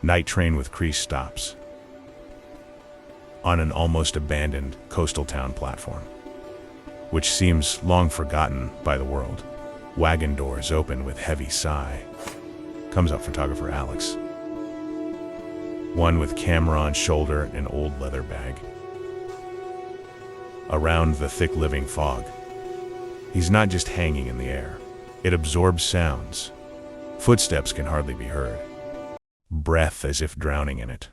Night train with crease stops on an almost abandoned coastal town platform, which seems long forgotten by the world. Wagon doors open with heavy sigh. Comes up photographer Alex. One with camera on shoulder and an old leather bag. Around the thick living fog. He's not just hanging in the air. It absorbs sounds. Footsteps can hardly be heard. Breath as if drowning in it.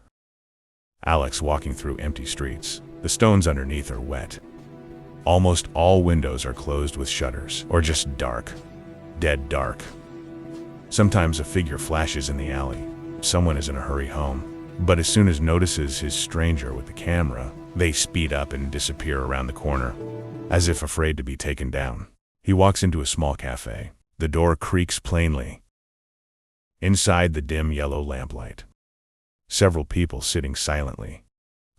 Alex walking through empty streets. The stones underneath are wet. Almost all windows are closed with shutters, or just dark. Dead dark. Sometimes a figure flashes in the alley. Someone is in a hurry home. But as soon as notices his stranger with the camera, they speed up and disappear around the corner, as if afraid to be taken down. He walks into a small cafe. The door creaks plainly. Inside the dim yellow lamplight, several people sitting silently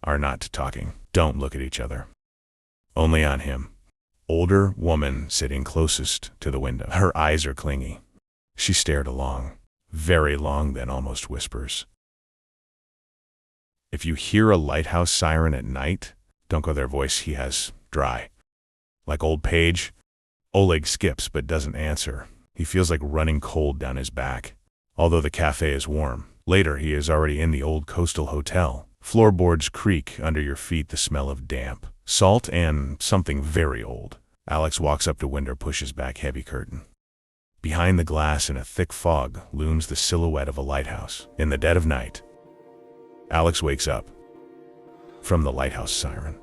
are not talking, don't look at each other. Only on him. Older woman sitting closest to the window. Her eyes are clingy. She stared along, very long, then almost whispers. If you hear a lighthouse siren at night, don't go there. Voice he has, dry. Like old Page. Oleg skips but doesn't answer. He feels like running cold down his back. Although the cafe is warm. Later he is already in the old coastal hotel. Floorboards creak under your feet, the smell of damp, salt, and something very old. Alex walks up to window, pushes back heavy curtain. Behind the glass in a thick fog looms the silhouette of a lighthouse. In the dead of night, Alex wakes up from the lighthouse siren.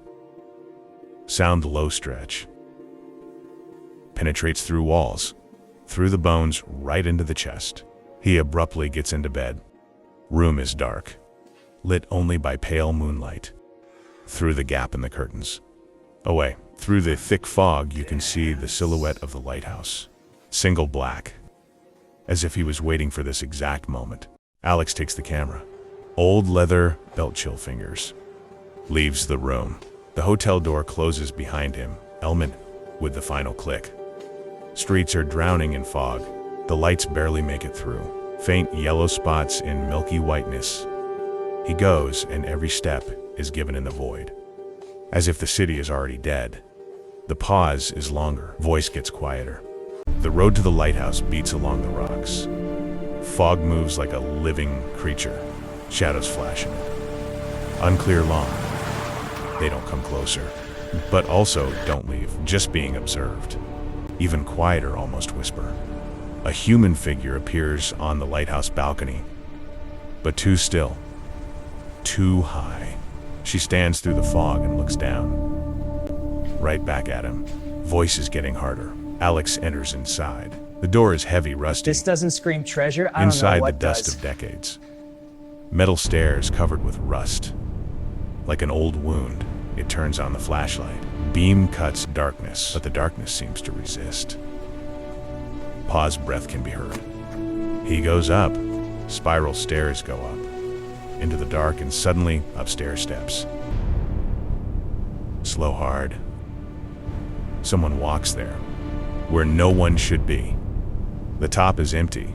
Sound low stretch. Penetrates through walls, through the bones, right into the chest. He abruptly gets into bed. Room is dark, lit only by pale moonlight. Through the gap in the curtains. Away, through the thick fog, you can see the silhouette of the lighthouse. Single black. As if he was waiting for this exact moment. Alex takes the camera. Old leather belt, chill fingers. Leaves the room. The hotel door closes behind him. Element with the final click. Streets are drowning in fog. The lights barely make it through. Faint yellow spots in milky whiteness. He goes, and every step is given in the void. As if the city is already dead. The pause is longer. Voice gets quieter. The road to the lighthouse beats along the rocks. Fog moves like a living creature. Shadows flash in it. Unclear long. They don't come closer. But also don't leave. Just being observed. Even quieter, almost whisper. A human figure appears on the lighthouse balcony. But too still. Too high. She stands through the fog and looks down. Right back at him. Voice is getting harder. Alex enters inside. The door is heavy, rusty. This doesn't scream treasure. I don't know Inside what the dust does. of decades. Metal stairs covered with rust. Like an old wound, it turns on the flashlight. Beam cuts darkness, but the darkness seems to resist. Pause, breath can be heard. He goes up. Spiral stairs go up. Into the dark, and suddenly, upstairs steps. Slow, hard. Someone walks there, where no one should be. The top is empty.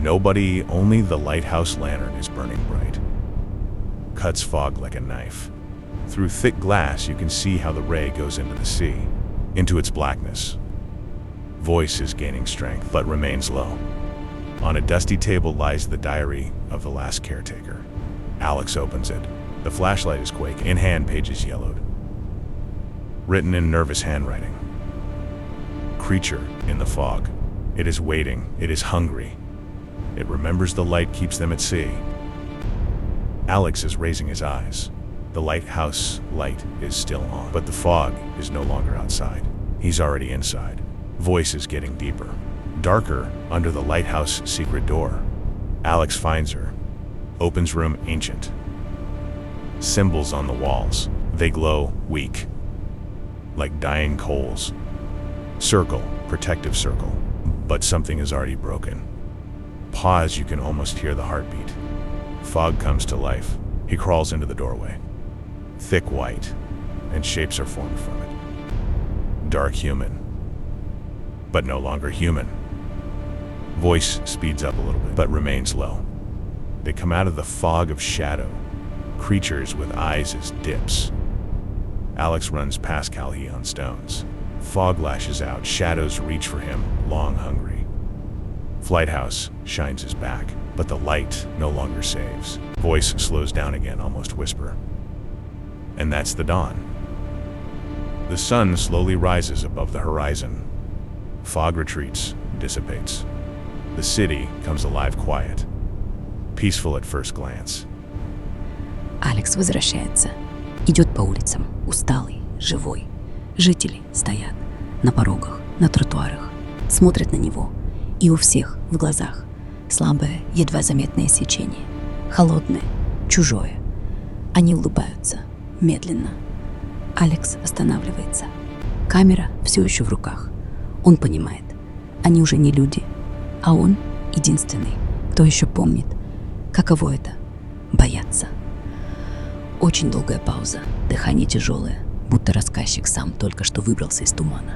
Nobody, only the lighthouse lantern is burning bright. Cuts fog like a knife. Through thick glass, you can see how the ray goes into the sea, into its blackness. Voice is gaining strength, but remains low. On a dusty table lies the diary of the last caretaker. Alex opens it. The flashlight is quaking. In hand, pages yellowed. Written in nervous handwriting. Creature in the fog. It is waiting. It is hungry. It remembers the light keeps them at sea. Alex is raising his eyes. The lighthouse light is still on, but the fog is no longer outside. He's already inside. Voice is getting deeper. Darker under the lighthouse secret door. Alex finds her. Opens room, ancient. Symbols on the walls. They glow weak. Like dying coals. Circle, protective circle. But something is already broken. Pause, you can almost hear the heartbeat. Fog comes to life. He crawls into the doorway. Thick white, and shapes are formed from it. Dark human. But no longer human. Voice speeds up a little bit, but remains low. They come out of the fog of shadow, creatures with eyes as dips. Alex runs past Calhi on stones. Fog lashes out, shadows reach for him, long hungry. Flighthouse shines his back, but the light no longer saves. Voice slows down again, almost whisper. And that's the dawn. The sun slowly rises above the horizon. Fog retreats, dissipates. The city comes alive quiet, peaceful at first glance. Алекс возвращается. Идет по улицам, усталый, живой. Жители стоят на порогах, на тротуарах, смотрят на него. И у всех в глазах слабое, едва заметное свечение. Холодное, чужое. Они улыбаются, медленно. Алекс останавливается. Камера все еще в руках. Он понимает, они уже не люди, а он единственный, кто еще помнит, каково это — бояться. Очень долгая пауза, дыхание тяжелое, будто рассказчик сам только что выбрался из тумана.